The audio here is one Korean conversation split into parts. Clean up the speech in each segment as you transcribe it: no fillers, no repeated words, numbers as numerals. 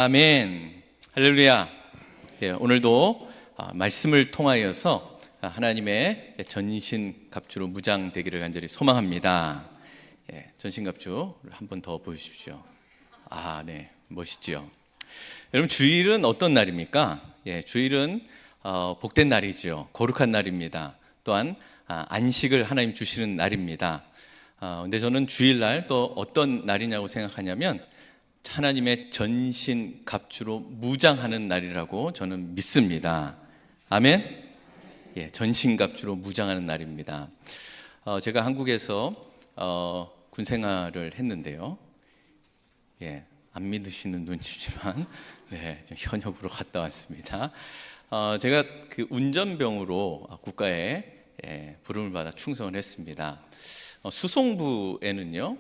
아멘. 할렐루야. 오늘도 말씀을 통하여서 하나님의 전신갑주로 무장되기를 간절히 소망합니다. 전신갑주를 한 번 더 보여주십시오. 네, 멋있지요. 여러분, 주일은 어떤 날입니까? 주일은 복된 날이죠. 거룩한 날입니다. 또한 안식을 하나님 주시는 날입니다. 근데 저는 주일날 또 어떤 날이냐고 생각하냐면 하나님의 전신갑주로 무장하는 날이라고 저는 믿습니다. 아멘. 전신갑주로 무장하는 날입니다. 제가 한국에서 군 생활을 했는데요. 안 믿으시는 눈치지만 현역으로 갔다 왔습니다. 제가 그 운전병으로 국가에 부름을 받아 충성을 했습니다. 수송부에는요,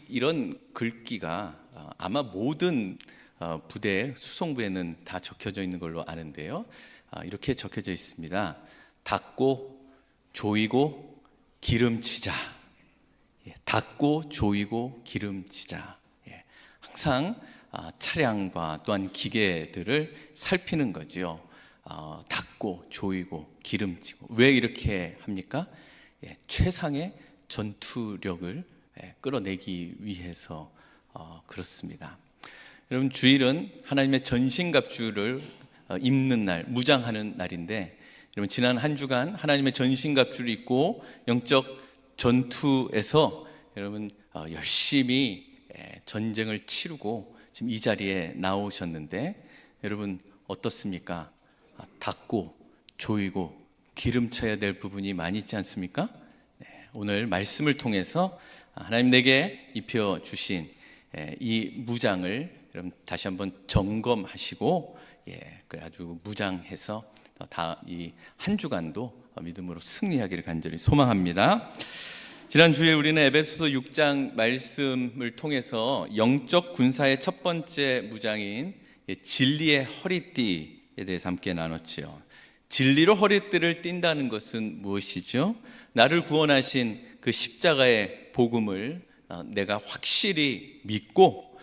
이런 글귀가 아마 모든 부대 수송부에는 다 적혀져 있는 걸로 아는데요. 이렇게 적혀져 있습니다. 닦고 조이고 기름치자. 닦고 조이고 기름치자. 항상 차량과 또한 기계들을 살피는 거죠. 닦고 조이고 기름치고. 왜 이렇게 합니까? 최상의 전투력을 끌어내기 위해서 그렇습니다. 여러분, 주일은 하나님의 전신갑주를 입는 날, 무장하는 날인데, 여러분, 지난 한 주간 하나님의 전신갑주를 입고 영적 전투에서 여러분 열심히 전쟁을 치르고 지금 이 자리에 나오셨는데, 여러분 어떻습니까? 닦고 조이고 기름쳐야 될 부분이 많이 있지 않습니까? 오늘 말씀을 통해서 하나님 내게 입혀주신 이 무장을 여러분 다시 한번 점검하시고 아주 무장해서 이 한 주간도 믿음으로 승리하기를 간절히 소망합니다. 지난 주에 우리는 에베소서 6장 말씀을 통해서 영적 군사의 첫 번째 무장인 진리의 허리띠에 대해서 함께 나눴죠. 진리로 허리띠를 띈다는 것은 무엇이죠? 나를 구원하신 그 십자가의 복음을 내가 확실히 믿고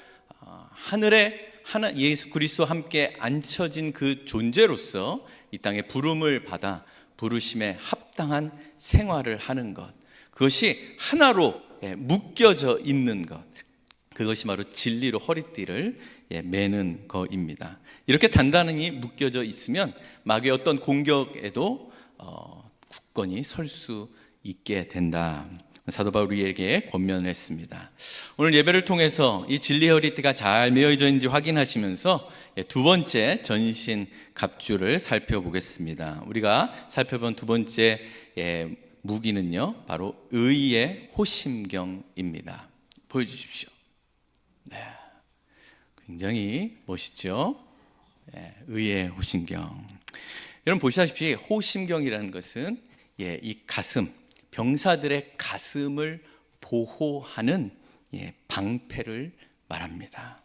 하늘에 예수 그리스도와 함께 앉혀진 그 존재로서 이 땅에 부름을 받아 부르심에 합당한 생활을 하는 것, 그것이 하나로 묶여져 있는 것, 그것이 바로 진리로 허리띠를 매는 것입니다. 이렇게 단단히 묶여져 있으면 마귀의 어떤 공격에도 굳건히 설 수 있게 된다. 사도 바울이 우리에게 권면했습니다. 오늘 예배를 통해서 이 진리의 허리띠가 잘 매어져 있는지 확인하시면서 두 번째 전신 갑주를 살펴보겠습니다. 우리가 살펴본 두 번째 무기는요, 바로 의의 호심경입니다. 보여주십시오. 굉장히 멋있죠? 의의 호심경. 여러분 보시다시피 호심경이라는 것은 이 가슴, 병사들의 가슴을 보호하는 방패를 말합니다.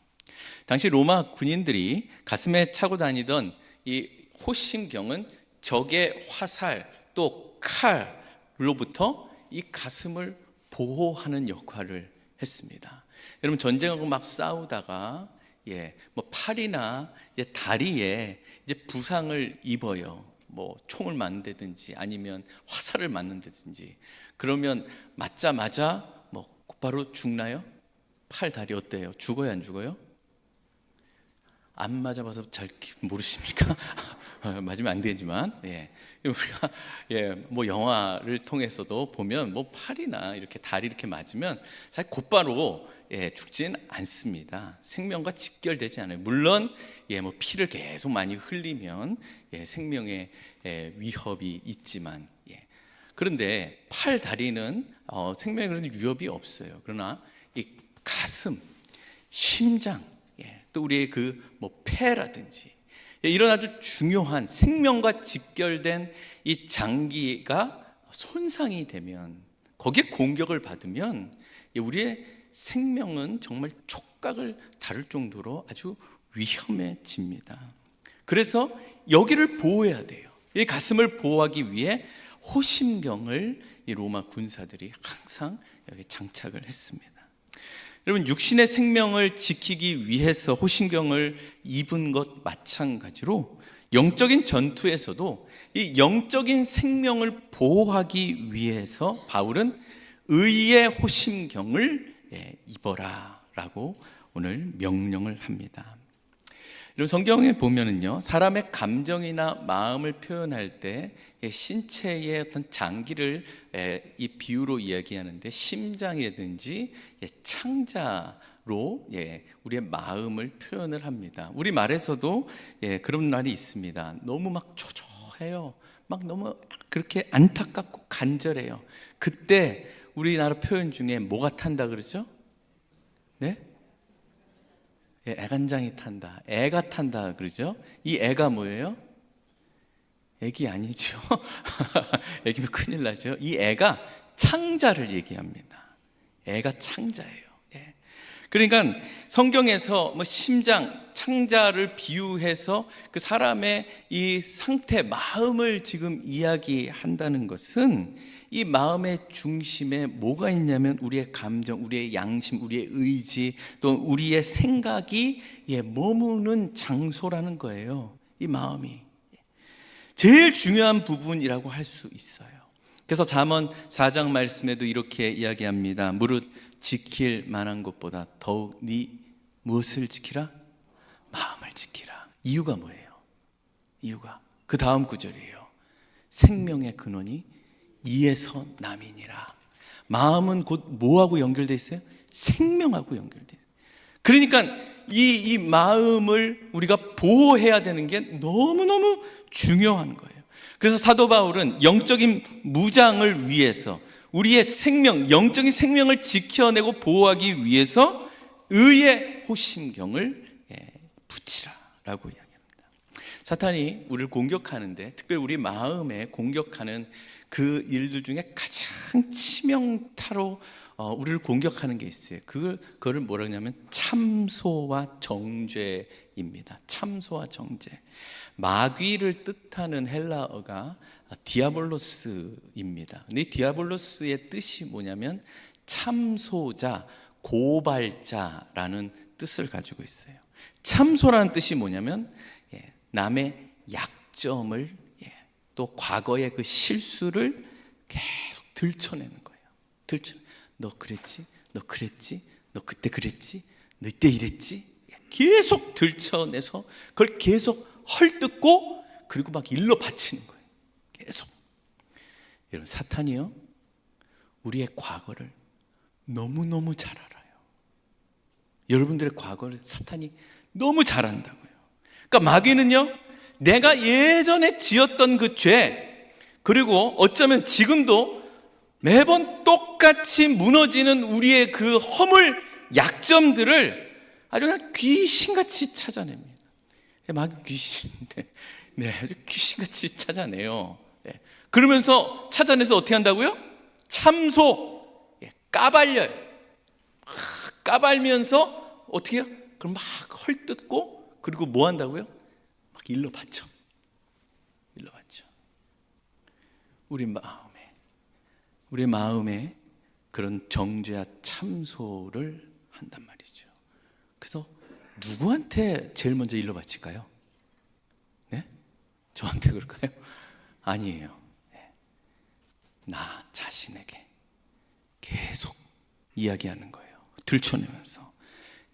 당시 로마 군인들이 가슴에 차고 다니던 이 호심경은 적의 화살 또 칼로부터 이 가슴을 보호하는 역할을 했습니다. 여러분, 전쟁하고 막 싸우다가 팔이나 다리에 부상을 입어요. 총을 맞는다든지 아니면 화살을 맞는다든지. 그러면 맞자마자 곧바로 죽나요? 팔, 다리 어때요? 죽어요, 안 죽어요? 안 맞아봐서 잘 모르십니까? 맞으면 안 되지만, 우리가 영화를 통해서도 보면 팔이나 이렇게 다리 이렇게 맞으면 사실 곧바로 죽지는 않습니다. 생명과 직결되지 않아요. 물론 피를 계속 많이 흘리면 생명의 위협이 있지만, 그런데 팔, 다리는 생명에 그런 위협이 없어요. 그러나 이 가슴, 심장, 또 우리의 폐라든지 이런 아주 중요한 생명과 직결된 이 장기가 손상이 되면, 거기에 공격을 받으면 우리의 생명은 정말 촉각을 다룰 정도로 아주 위험해집니다. 그래서 여기를 보호해야 돼요. 이 가슴을 보호하기 위해 호심경을 이 로마 군사들이 항상 여기 장착을 했습니다. 여러분, 육신의 생명을 지키기 위해서 호심경을 입은 것 마찬가지로 영적인 전투에서도 이 영적인 생명을 보호하기 위해서 바울은 의의 호심경을 입어라 라고 오늘 명령을 합니다. 이런 성경에 보면은요, 사람의 감정이나 마음을 표현할 때 신체의 어떤 장기를 이 비유로 이야기하는데 심장이라든지 창자로 우리의 마음을 표현을 합니다. 우리 말에서도 그런 말이 있습니다. 너무 막 초조해요. 막 너무 그렇게 안타깝고 간절해요. 그때 우리나라 표현 중에 뭐가 탄다 그러죠? 네? 애간장이 탄다, 애가 탄다 그러죠. 이 애가 뭐예요? 애기 아니죠. 애기면 큰일 나죠. 이 애가 창자를 얘기합니다. 애가 창자예요. 그러니까 성경에서 뭐 심장, 창자를 비유해서 그 사람의 이 상태, 마음을 지금 이야기한다는 것은 이 마음의 중심에 뭐가 있냐면 우리의 감정, 우리의 양심, 우리의 의지, 또 우리의 생각이 머무는 장소라는 거예요. 이 마음이 제일 중요한 부분이라고 할 수 있어요. 그래서 잠언 4장 말씀에도 이렇게 이야기합니다. 무릇 지킬 만한 것보다 더욱 네 무엇을 지키라? 마음을 지키라. 이유가 뭐예요? 이유가 그 다음 구절이에요. 생명의 근원이 이에서 남이니라. 마음은 곧 뭐하고 연결되어 있어요? 생명하고 연결되어 있어요. 그러니까 이 마음을 우리가 보호해야 되는 게 너무너무 중요한 거예요. 그래서 사도 바울은 영적인 무장을 위해서 우리의 생명, 영적인 생명을 지켜내고 보호하기 위해서 의의 호심경을 붙이라라고 이야기합니다. 사탄이 우리를 공격하는데, 특별히 우리 마음에 공격하는 그 일들 중에 가장 치명타로 우리를 공격하는 게 있어요. 그거를 뭐라 하냐면 참소와 정죄입니다. 참소와 정죄. 마귀를 뜻하는 헬라어가 디아볼로스입니다. 근데 이 디아볼로스의 뜻이 뭐냐면 참소자, 고발자라는 뜻을 가지고 있어요. 참소라는 뜻이 뭐냐면 남의 약점을, 또 과거의 그 실수를 계속 들춰내는 거예요. 너 그랬지? 너 그랬지? 너 그때 그랬지? 너 이때 이랬지? 계속 들춰내서 그걸 계속 헐뜯고 그리고 막 일러 바치는 거예요. 계속. 여러분, 사탄이요, 우리의 과거를 너무너무 잘 알아요. 여러분들의 과거를 사탄이 너무 잘 안다고요. 그러니까 마귀는요, 내가 예전에 지었던 그 죄, 그리고 어쩌면 지금도 매번 똑같이 무너지는 우리의 그 허물, 약점들을 아주 그냥 귀신같이 찾아냅니다. 마귀 귀신인데, 아주 귀신같이 찾아내요. 그러면서 찾아내서 어떻게 한다고요? 참소, 까발려요. 까발면서 어떻게 해요? 그럼 막 헐뜯고, 그리고 뭐 한다고요? 막 일러 바쳐. 우리 마음에 그런 정죄와 참소를 한단 말이죠. 그래서 누구한테 제일 먼저 일러 바칠까요? 네? 저한테 그럴까요? 아니에요. 나 자신에게 계속 이야기하는 거예요. 들춰내면서.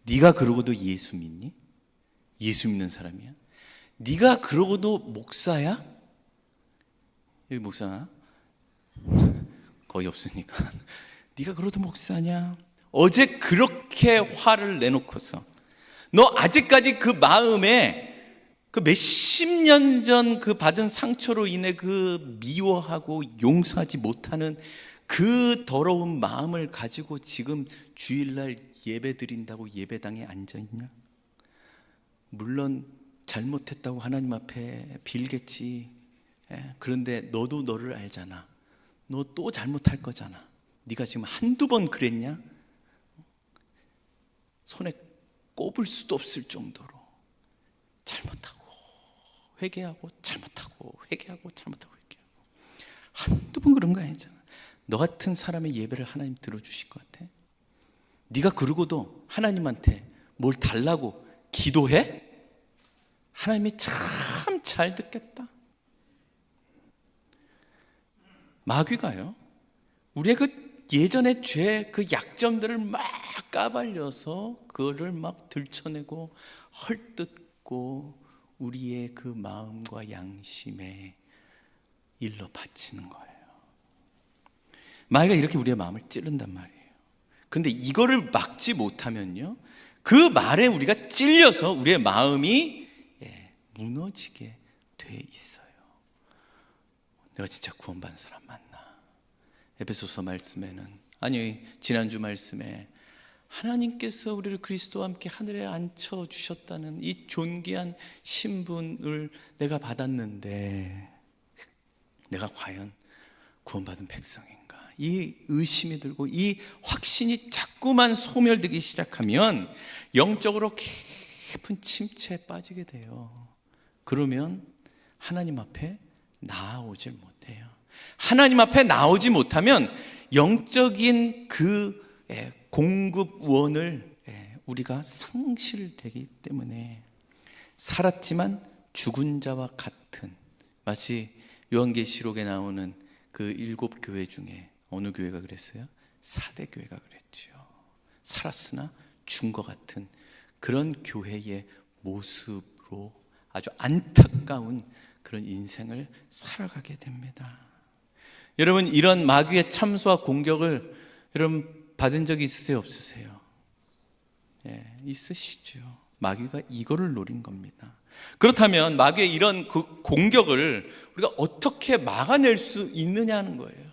네가 그러고도 예수 믿니? 예수 믿는 사람이야? 네가 그러고도 목사야? 여기 목사 거의 없으니까. 네가 그러고도 목사냐? 어제 그렇게 화를 내놓고서 너 아직까지 그 마음에 그 몇십 년 전 그 받은 상처로 인해 그 미워하고 용서하지 못하는 그 더러운 마음을 가지고 지금 주일날 예배 드린다고 예배당에 앉아있냐? 물론 잘못했다고 하나님 앞에 빌겠지. 그런데 너도 너를 알잖아. 너 또 잘못할 거잖아. 네가 지금 한두 번 그랬냐? 손에 꼽을 수도 없을 정도로 잘못하고 회개하고 잘못하고 회개하고 잘못하고 회개하고 한두 번 그런 거 아니잖아. 너 같은 사람의 예배를 하나님 들어주실 것 같아? 네가 그러고도 하나님한테 뭘 달라고 기도해? 하나님이 참 잘 듣겠다. 마귀가요, 우리의 그 예전의 죄, 그 약점들을 막 까발려서 그거를 막 들춰내고 헐뜯고 우리의 그 마음과 양심에 일러 바치는 거예요. 마귀가 이렇게 우리의 마음을 찌른단 말이에요. 그런데 이거를 막지 못하면요, 그 말에 우리가 찔려서 우리의 마음이 무너지게 돼 있어요. 내가 진짜 구원받은 사람 맞나? 에베소서 말씀에는, 아니 지난주 말씀에 하나님께서 우리를 그리스도와 함께 하늘에 앉혀 주셨다는 이 존귀한 신분을 내가 받았는데 내가 과연 구원받은 백성인가? 이 의심이 들고 이 확신이 자꾸만 소멸되기 시작하면 영적으로 깊은 침체에 빠지게 돼요. 그러면 하나님 앞에 나아오질 못해요. 하나님 앞에 나오지 못하면 영적인 그 공급원을 우리가 상실되기 때문에 살았지만 죽은 자와 같은, 마치 요한계시록에 나오는 그 7 교회 중에 어느 교회가 그랬어요? 사대 교회가 그랬죠. 살았으나 죽은 것 같은 그런 교회의 모습으로 아주 안타까운 그런 인생을 살아가게 됩니다. 여러분, 이런 마귀의 참소와 공격을 여러분 받은 적이 있으세요, 없으세요? 있으시죠. 마귀가 이거를 노린 겁니다. 그렇다면 마귀의 이런 그 공격을 우리가 어떻게 막아낼 수 있느냐 하는 거예요.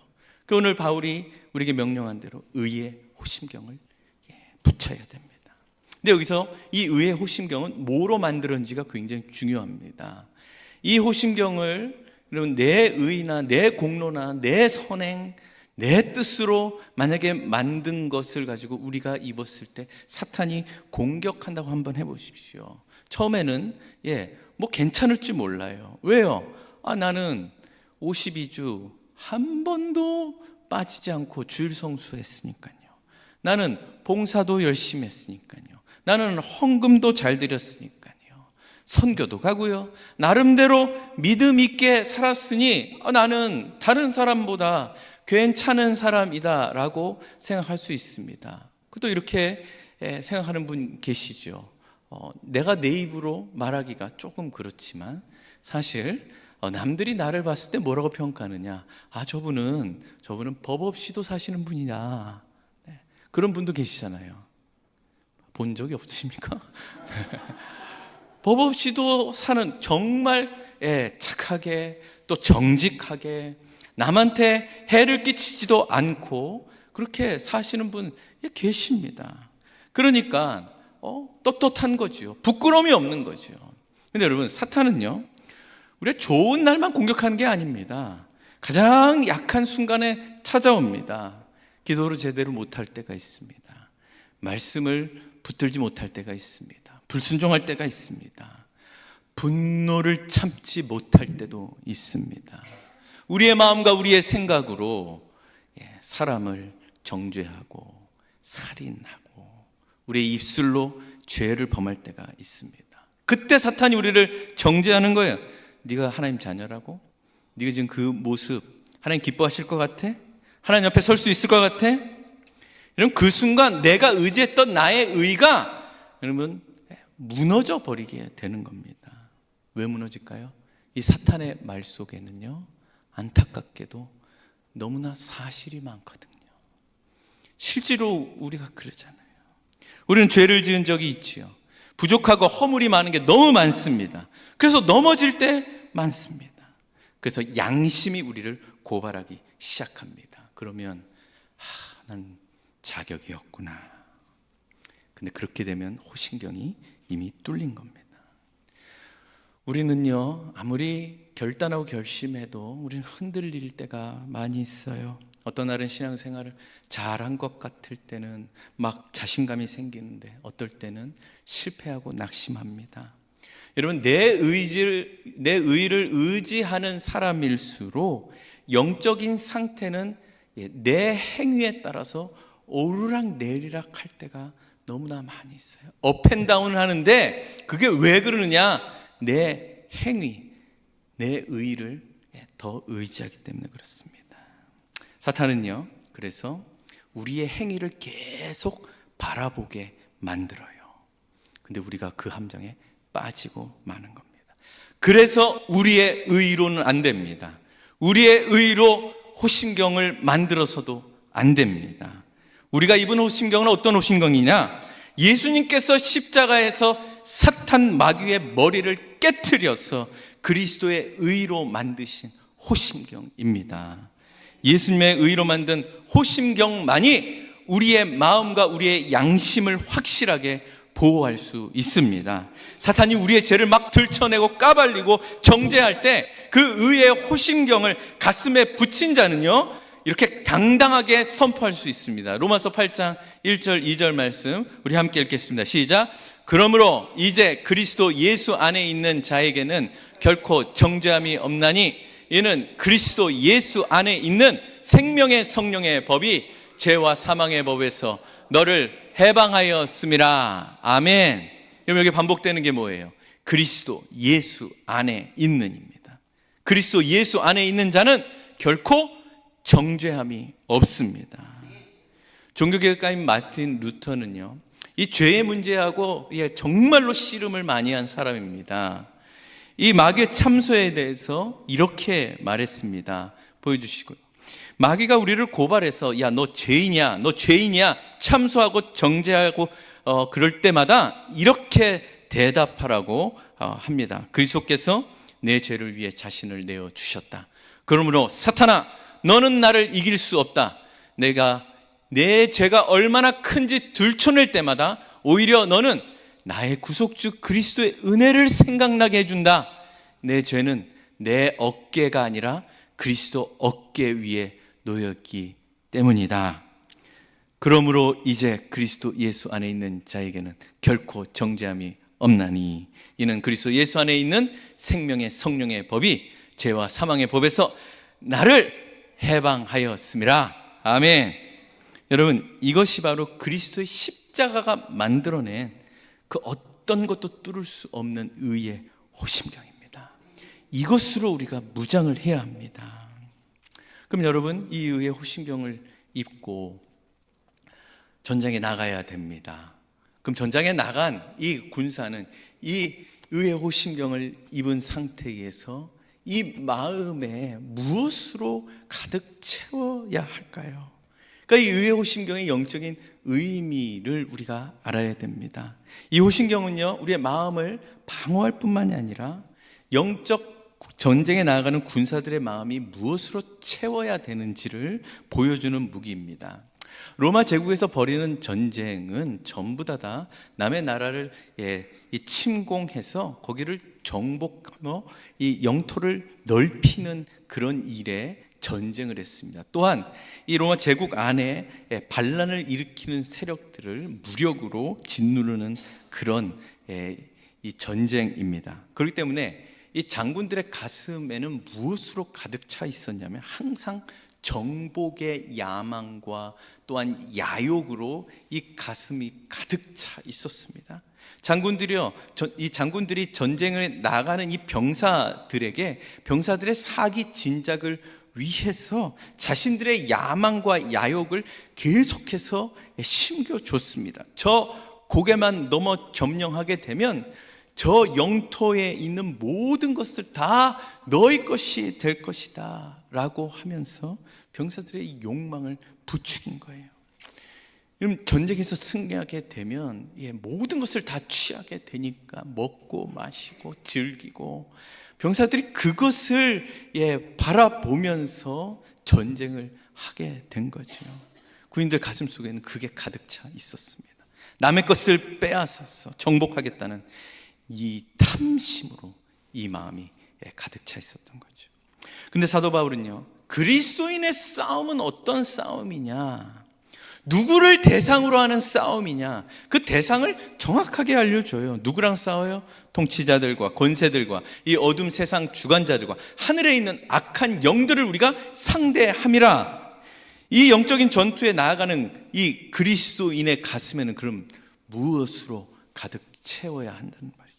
오늘 바울이 우리에게 명령한 대로 의의 호심경을 붙여야 됩니다. 근데 여기서 이 의의 호심경은 뭐로 만들었는지가 굉장히 중요합니다. 이 호심경을 여러분 내 의나 내 공로나 내 선행, 내 뜻으로 만약에 만든 것을 가지고 우리가 입었을 때 사탄이 공격한다고 한번 해보십시오. 처음에는 뭐 괜찮을지 몰라요. 왜요? 나는 52주 한 번도 빠지지 않고 주일 성수했으니까요. 나는 봉사도 열심히 했으니까요. 나는 헌금도 잘 드렸으니까요. 선교도 가고요. 나름대로 믿음 있게 살았으니 나는 다른 사람보다 괜찮은 사람이다 라고 생각할 수 있습니다. 또 이렇게 생각하는 분 계시죠. 내가 내 입으로 말하기가 조금 그렇지만 사실 남들이 나를 봤을 때 뭐라고 평가하느냐, 저분은 법 없이도 사시는 분이다. 그런 분도 계시잖아요. 본 적이 없으십니까? 법 없이도 사는, 정말 착하게 또 정직하게 남한테 해를 끼치지도 않고 그렇게 사시는 분 계십니다. 그러니까 떳떳한 거죠. 부끄러움이 없는 거죠. 근데 여러분, 사탄은요, 우리가 좋은 날만 공격하는 게 아닙니다. 가장 약한 순간에 찾아옵니다. 기도를 제대로 못할 때가 있습니다. 말씀을 붙들지 못할 때가 있습니다. 불순종할 때가 있습니다. 분노를 참지 못할 때도 있습니다. 우리의 마음과 우리의 생각으로 사람을 정죄하고 살인하고 우리의 입술로 죄를 범할 때가 있습니다. 그때 사탄이 우리를 정죄하는 거예요. 네가 하나님 자녀라고? 네가 지금 그 모습 하나님 기뻐하실 것 같아? 하나님 옆에 설 수 있을 것 같아? 여러분, 그 순간 내가 의지했던 나의 의가 여러분 무너져 버리게 되는 겁니다. 왜 무너질까요? 이 사탄의 말 속에는요, 안타깝게도 너무나 사실이 많거든요. 실제로 우리가 그러잖아요. 우리는 죄를 지은 적이 있지요. 부족하고 허물이 많은 게 너무 많습니다. 그래서 넘어질 때 많습니다. 그래서 양심이 우리를 고발하기 시작합니다. 그러면 난 자격이 없구나. 근데 그렇게 되면 호신경이 이미 뚫린 겁니다. 우리는요, 아무리 결단하고 결심해도 우리는 흔들릴 때가 많이 있어요. 어떤 날은 신앙생활을 잘한 것 같을 때는 막 자신감이 생기는데 어떨 때는 실패하고 낙심합니다. 여러분, 내 의를 의지하는 사람일수록 영적인 상태는 내 행위에 따라서 오르락 내리락 할 때가 너무나 많이 있어요. 업앤다운을 하는데 그게 왜 그러느냐? 내 행위, 내 의를 더 의지하기 때문에 그렇습니다. 사탄은요, 그래서 우리의 행위를 계속 바라보게 만들어요. 근데 우리가 그 함정에 빠지고 마는 겁니다. 그래서 우리의 의로는 안 됩니다. 우리의 의로 호심경을 만들어서도 안 됩니다. 우리가 입은 호심경은 어떤 호심경이냐? 예수님께서 십자가에서 사탄 마귀의 머리를 깨트려서 그리스도의 의로 만드신 호심경입니다. 예수님의 의로 만든 호심경만이 우리의 마음과 우리의 양심을 확실하게 보호할 수 있습니다. 사탄이 우리의 죄를 막 들춰내고 까발리고 정죄할 때 그 의의 호심경을 가슴에 붙인 자는요, 이렇게 당당하게 선포할 수 있습니다. 로마서 8장 1절 2절 말씀 우리 함께 읽겠습니다. 시작. 그러므로 이제 그리스도 예수 안에 있는 자에게는 결코 정죄함이 없나니 이는 그리스도 예수 안에 있는 생명의 성령의 법이 죄와 사망의 법에서 너를 해방하였음이라. 아멘. 그럼 여기 반복되는 게 뭐예요? 그리스도 예수 안에 있는입니다. 그리스도 예수 안에 있는 자는 결코 정죄함이 없습니다. 종교개혁가인 마틴 루터는요, 이 죄의 문제하고 정말로 씨름을 많이 한 사람입니다. 이 마귀의 참소에 대해서 이렇게 말했습니다. 보여주시고요. 마귀가 우리를 고발해서 야, 너 죄인이야, 너 죄인이야 참소하고 정죄하고 그럴 때마다 이렇게 대답하라고 합니다. 그리스도께서 내 죄를 위해 자신을 내어주셨다. 그러므로 사탄아, 너는 나를 이길 수 없다. 내가 내 죄가 얼마나 큰지 들춰낼 때마다 오히려 너는 나의 구속주 그리스도의 은혜를 생각나게 해준다. 내 죄는 내 어깨가 아니라 그리스도 어깨 위에 놓였기 때문이다. 그러므로 이제 그리스도 예수 안에 있는 자에게는 결코 정죄함이 없나니 이는 그리스도 예수 안에 있는 생명의 성령의 법이 죄와 사망의 법에서 나를 해방하였음이라. 아멘. 여러분, 이것이 바로 그리스도의 십자가가 만들어낸 그 어떤 것도 뚫을 수 없는 의의 호심경입니다. 이것으로 우리가 무장을 해야 합니다. 그럼 여러분, 이 의의 호심경을 입고 전장에 나가야 됩니다. 그럼 전장에 나간 이 군사는 이 의의 호심경을 입은 상태에서 이 마음에 무엇으로 가득 채워야 할까요? 그러니까 이 의의 호심경의 영적인 의미를 우리가 알아야 됩니다. 이 호심경은요, 우리의 마음을 방어할 뿐만이 아니라 영적 전쟁에 나아가는 군사들의 마음이 무엇으로 채워야 되는지를 보여주는 무기입니다. 로마 제국에서 벌이는 전쟁은 전부 다 남의 나라를 침공해서 거기를 정복하며 이 영토를 넓히는 그런 일에 전쟁을 했습니다. 또한 이 로마 제국 안에 반란을 일으키는 세력들을 무력으로 짓누르는 그런 이 전쟁입니다. 그렇기 때문에 이 장군들의 가슴에는 무엇으로 가득 차 있었냐면 항상 정복의 야망과 또한 야욕으로 이 가슴이 가득 차 있었습니다. 이 장군들이 전쟁에 나가는 이 병사들에게 병사들의 사기 진작을 위해서 자신들의 야망과 야욕을 계속해서 심겨줬습니다. 저 고개만 넘어 점령하게 되면 저 영토에 있는 모든 것을 다 너희 것이 될 것이다 라고 하면서 병사들의 욕망을 부추긴 거예요. 전쟁에서 승리하게 되면 모든 것을 다 취하게 되니까 먹고 마시고 즐기고 병사들이 그것을 바라보면서 전쟁을 하게 된 거죠. 군인들 가슴속에는 그게 가득 차 있었습니다. 남의 것을 빼앗아서 정복하겠다는 이 탐심으로 이 마음이 가득 차 있었던 거죠. 근데 사도 바울은요, 그리스도인의 싸움은 어떤 싸움이냐, 누구를 대상으로 하는 싸움이냐, 그 대상을 정확하게 알려줘요. 누구랑 싸워요? 통치자들과 권세들과 이 어둠 세상 주관자들과 하늘에 있는 악한 영들을 우리가 상대함이라. 이 영적인 전투에 나아가는 이 그리스도인의 가슴에는 그럼 무엇으로 가득 채워야 한다는 말이죠.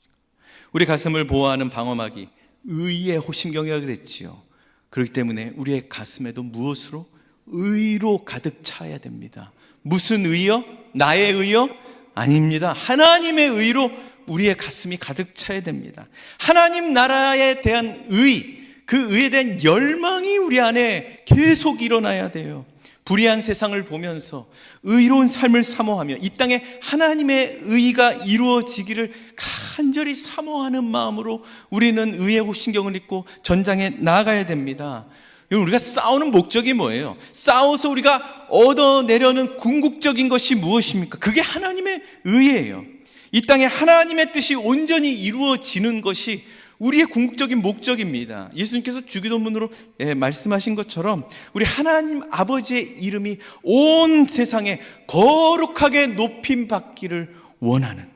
우리 가슴을 보호하는 방어막이 의의 호심경이라 그랬지요. 그렇기 때문에 우리의 가슴에도 무엇으로? 의로 가득 차야 됩니다. 무슨 의요? 나의 의요? 아닙니다. 하나님의 의로 우리의 가슴이 가득 차야 됩니다. 하나님 나라에 대한 의, 그 의에 대한 열망이 우리 안에 계속 일어나야 돼요. 불의한 세상을 보면서 의로운 삶을 사모하며 이 땅에 하나님의 의가 이루어지기를 간절히 사모하는 마음으로 우리는 의의 호신경을 입고 전장에 나아가야 됩니다. 우리가 싸우는 목적이 뭐예요? 싸워서 우리가 얻어내려는 궁극적인 것이 무엇입니까? 그게 하나님의 의예요. 이 땅에 하나님의 뜻이 온전히 이루어지는 것이 우리의 궁극적인 목적입니다. 예수님께서 주기도문으로 말씀하신 것처럼 우리 하나님 아버지의 이름이 온 세상에 거룩하게 높임받기를 원하는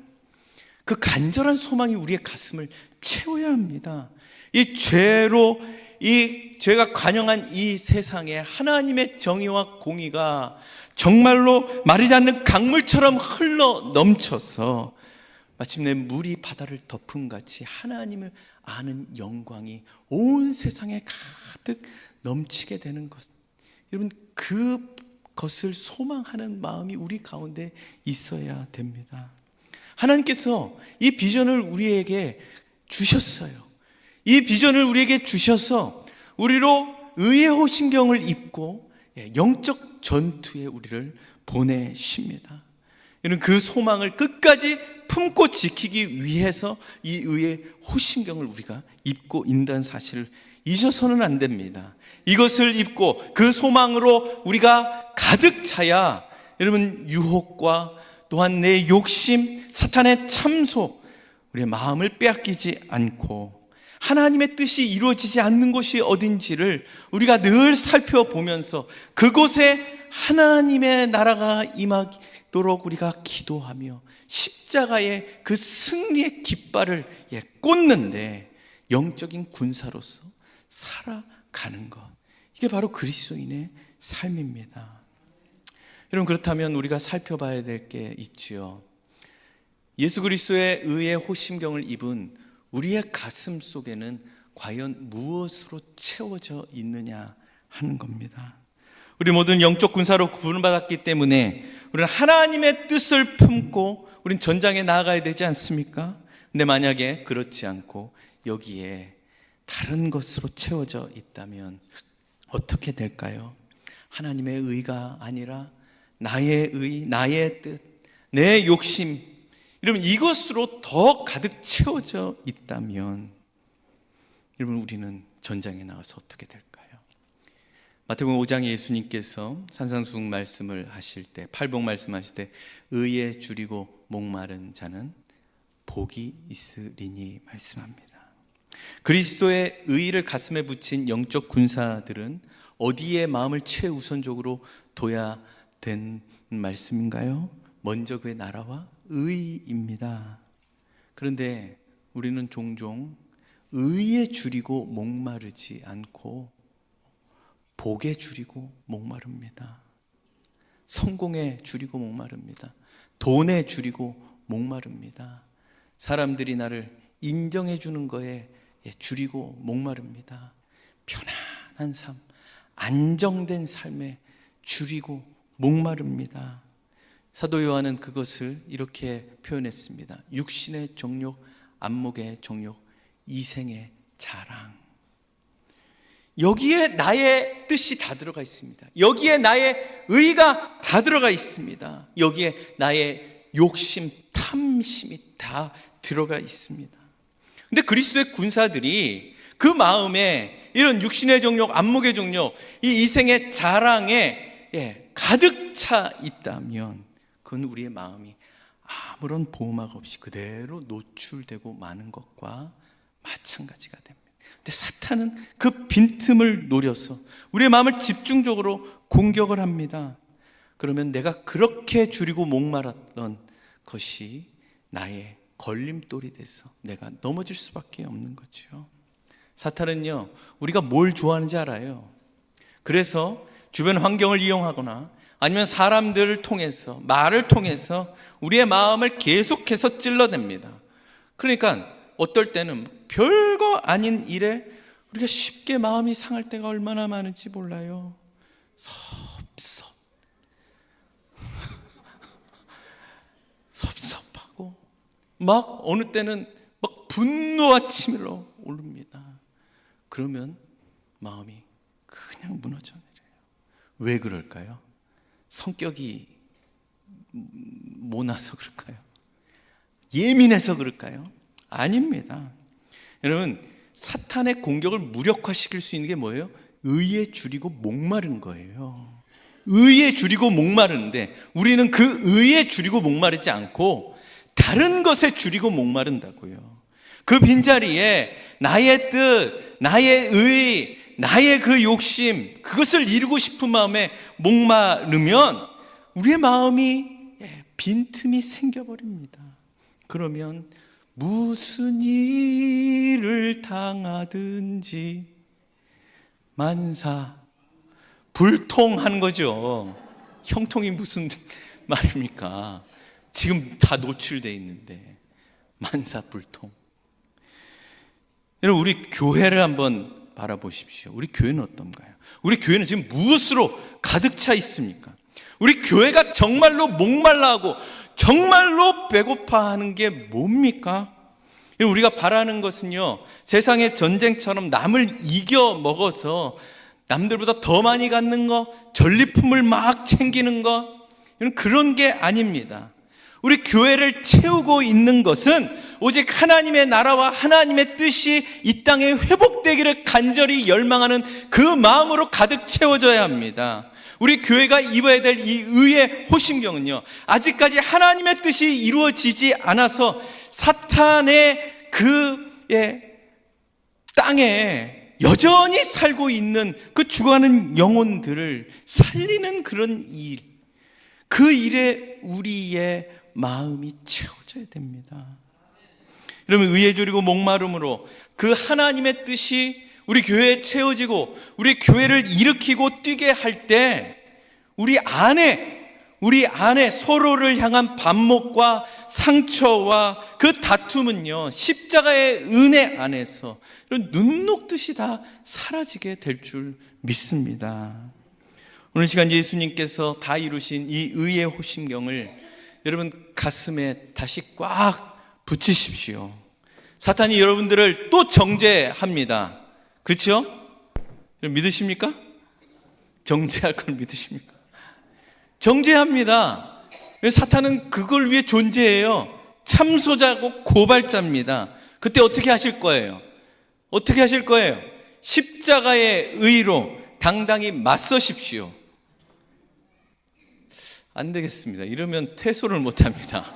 그 간절한 소망이 우리의 가슴을 채워야 합니다. 이 죄가 관영한 이 세상에 하나님의 정의와 공의가 정말로 마르지 않는 강물처럼 흘러 넘쳐서 마침내 물이 바다를 덮은 같이 하나님을 아는 영광이 온 세상에 가득 넘치게 되는 것, 여러분, 그것을 소망하는 마음이 우리 가운데 있어야 됩니다. 하나님께서 이 비전을 우리에게 주셨어요. 이 비전을 우리에게 주셔서 우리로 의의 호신경을 입고 영적 전투에 우리를 보내십니다. 이런 그 소망을 끝까지 품고 지키기 위해서 이 의의 호심경을 우리가 입고 있다는 사실을 잊어서는 안 됩니다. 이것을 입고 그 소망으로 우리가 가득 차야 여러분 유혹과 또한 내 욕심, 사탄의 참소, 우리의 마음을 빼앗기지 않고 하나님의 뜻이 이루어지지 않는 곳이 어딘지를 우리가 늘 살펴보면서 그곳에 하나님의 나라가 임하도록 우리가 기도하며 십자가의 그 승리의 깃발을 꽂는데 영적인 군사로서 살아가는 것, 이게 바로 그리스도인의 삶입니다. 여러분, 그렇다면 우리가 살펴봐야 될 게 있지요. 예수 그리스도의 의의 호심경을 입은 우리의 가슴 속에는 과연 무엇으로 채워져 있느냐 하는 겁니다. 우리 모든 영적 군사로 부름받았기 때문에 우리는 하나님의 뜻을 품고 우린 전장에 나아가야 되지 않습니까? 근데 만약에 그렇지 않고 여기에 다른 것으로 채워져 있다면 어떻게 될까요? 하나님의 의가 아니라 나의 의, 나의 뜻, 내 욕심, 여러분, 이것으로 더 가득 채워져 있다면 여러분, 우리는 전장에 나가서 어떻게 될까요? 마태복음 5장에 예수님께서 산상수훈 말씀을 하실 때, 팔복 말씀하실 때 의에 줄이고 목마른 자는 복이 있으리니 말씀합니다. 그리스도의 의를 가슴에 붙인 영적 군사들은 어디에 마음을 최우선적으로 둬야 된 말씀인가요? 먼저 그의 나라와 의입니다. 그런데 우리는 종종 의에 줄이고 목마르지 않고 복에 줄이고 목마릅니다. 성공에 줄이고 목마릅니다. 돈에 줄이고 목마릅니다. 사람들이 나를 인정해 주는 거에 줄이고 목마릅니다. 편안한 삶, 안정된 삶에 줄이고 목마릅니다. 사도 요한은 그것을 이렇게 표현했습니다. 육신의 정욕, 안목의 정욕, 이생의 자랑. 여기에 나의 뜻이 다 들어가 있습니다. 여기에 나의 의가 다 들어가 있습니다. 여기에 나의 욕심, 탐심이 다 들어가 있습니다. 근데 그리스도의 군사들이 그 마음에 이런 육신의 정욕, 안목의 정욕, 이 이생의 자랑에 가득 차 있다면 그건 우리의 마음이 아무런 보호막 없이 그대로 노출되고 마는 것과 마찬가지가 됩니다. 근데 사탄은 그 빈틈을 노려서 우리의 마음을 집중적으로 공격을 합니다. 그러면 내가 그렇게 줄이고 목말았던 것이 나의 걸림돌이 돼서 내가 넘어질 수밖에 없는 거죠. 사탄은요, 우리가 뭘 좋아하는지 알아요. 그래서 주변 환경을 이용하거나 아니면 사람들을 통해서, 말을 통해서 우리의 마음을 계속해서 찔러댑니다. 그러니까 어떨 때는 별거 아닌 일에 우리가 쉽게 마음이 상할 때가 얼마나 많은지 몰라요. 섭섭하고 막 어느 때는 막 분노와 치밀어 오릅니다. 그러면 마음이 그냥 무너져 내려요. 왜 그럴까요? 성격이 모나서 그럴까요? 예민해서 그럴까요? 아닙니다. 여러분, 사탄의 공격을 무력화시킬 수 있는 게 뭐예요? 의에 줄이고 목마른 거예요. 의에 줄이고 목마르는데 우리는 그 의에 줄이고 목마르지 않고 다른 것에 줄이고 목마른다고요. 그 빈자리에 나의 뜻, 나의 의, 나의 그 욕심, 그것을 이루고 싶은 마음에 목마르면 우리의 마음이 빈틈이 생겨버립니다. 그러면 무슨 일을 당하든지 만사 불통한 거죠. 형통이 무슨 말입니까? 지금 다 노출되어 있는데 만사불통. 여러분, 우리 교회를 한번 바라보십시오. 우리 교회는 어떤가요? 우리 교회는 지금 무엇으로 가득 차 있습니까? 우리 교회가 정말로 목말라하고 정말로 배고파하는 게 뭡니까? 우리가 바라는 것은요, 세상의 전쟁처럼 남을 이겨 먹어서 남들보다 더 많이 갖는 거, 전리품을 막 챙기는 거, 그런 게 아닙니다. 우리 교회를 채우고 있는 것은 오직 하나님의 나라와 하나님의 뜻이 이 땅에 회복되기를 간절히 열망하는 그 마음으로 가득 채워져야 합니다. 우리 교회가 입어야 될 이 의의 호심경은요, 아직까지 하나님의 뜻이 이루어지지 않아서 사탄의 그 땅에 여전히 살고 있는 그 죽어가는 영혼들을 살리는 그런 일, 그 일에 우리의 마음이 채워져야 됩니다. 여러분, 의에 줄이고 목마름으로 그 하나님의 뜻이 우리 교회에 채워지고 우리 교회를 일으키고 뛰게 할 때 우리 안에 서로를 향한 반목과 상처와 그 다툼은요, 십자가의 은혜 안에서 이런 눈 녹듯이 다 사라지게 될 줄 믿습니다. 오늘 시간 예수님께서 다 이루신 이 의의 호심경을 여러분 가슴에 다시 꽉 붙이십시오. 사탄이 여러분들을 또 정죄합니다. 그렇죠? 믿으십니까? 정죄할 걸 믿으십니까? 정죄합니다. 사탄은 그걸 위해 존재해요. 참소자고 고발자입니다. 그때 어떻게 하실 거예요? 어떻게 하실 거예요? 십자가의 의로 당당히 맞서십시오. 안 되겠습니다. 이러면 퇴소를 못 합니다.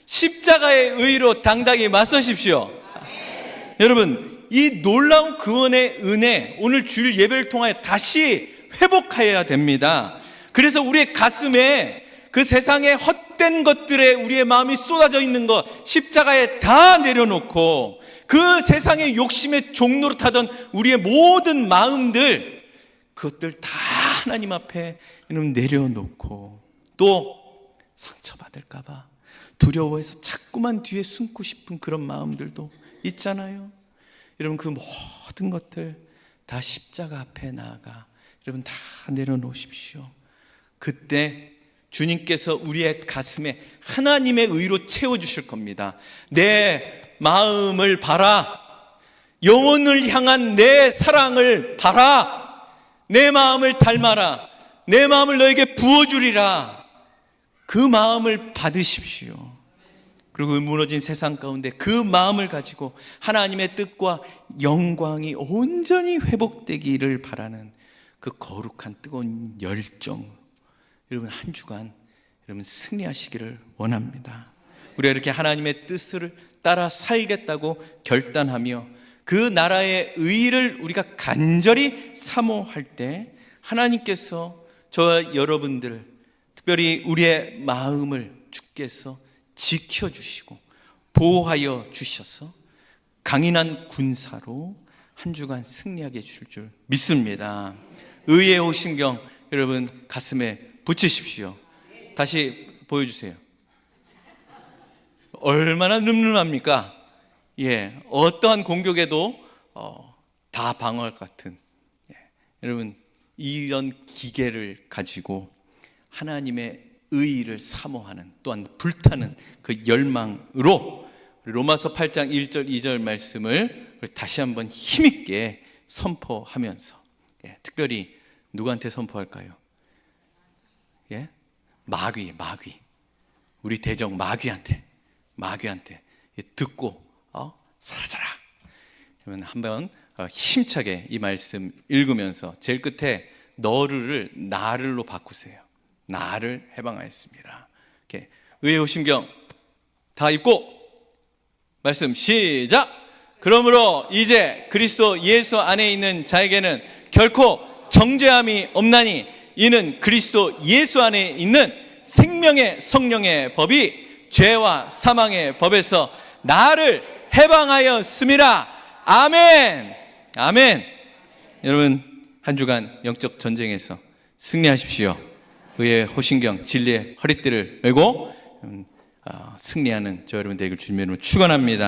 십자가의 의로 당당히 맞서십시오. 여러분, 이 놀라운 구원의 은혜, 오늘 주일 예배를 통하여 다시 회복해야 됩니다. 그래서 우리의 가슴에 그 세상의 헛된 것들에 우리의 마음이 쏟아져 있는 것 십자가에 다 내려놓고 그 세상의 욕심의 종로로 타던 우리의 모든 마음들, 그것들 다 하나님 앞에 내려놓고, 또 상처받을까 봐 두려워해서 자꾸만 뒤에 숨고 싶은 그런 마음들도 있잖아요. 여러분, 그 모든 것들 다 십자가 앞에 나아가 여러분 다 내려놓으십시오. 그때 주님께서 우리의 가슴에 하나님의 의로 채워주실 겁니다. 내 마음을 봐라. 영혼을 향한 내 사랑을 봐라. 내 마음을 닮아라. 내 마음을 너에게 부어주리라. 그 마음을 받으십시오. 그리고 무너진 세상 가운데 그 마음을 가지고 하나님의 뜻과 영광이 온전히 회복되기를 바라는 그 거룩한 뜨거운 열정, 여러분 한 주간 여러분 승리하시기를 원합니다. 우리가 이렇게 하나님의 뜻을 따라 살겠다고 결단하며 그 나라의 의를 우리가 간절히 사모할 때 하나님께서 저와 여러분들, 특별히 우리의 마음을 주께서 지켜주시고 보호하여 주셔서 강인한 군사로 한 주간 승리하게 해줄 줄 믿습니다. 의의 호신경 여러분 가슴에 붙이십시오. 다시 보여주세요. 얼마나 늠름합니까? 예, 어떠한 공격에도 다 방어할 것 같은, 여러분 이런 기계를 가지고 하나님의 의의를 사모하는, 또한 불타는 그 열망으로 로마서 8장 1절 2절 말씀을 다시 한번 힘있게 선포하면서, 특별히 누구한테 선포할까요? 예? 마귀, 우리 대적 마귀한테 듣고 사라져라. 그러면 한번 힘차게 이 말씀 읽으면서 제일 끝에 너를 나를로 바꾸세요. 나를 해방하였습니다. 이렇게 의의 호심경 다 읽고 말씀 시작. 그러므로 이제 그리스도 예수 안에 있는 자에게는 결코 정죄함이 없나니 이는 그리스도 예수 안에 있는 생명의 성령의 법이 죄와 사망의 법에서 나를 해방하였습니다. 아멘. 아멘. 여러분 한 주간 영적 전쟁에서 승리하십시오. 의의 호신경, 진리의 허리띠를 메고 승리하는 저 여러분 되기를 주님의 이름으로 축원합니다.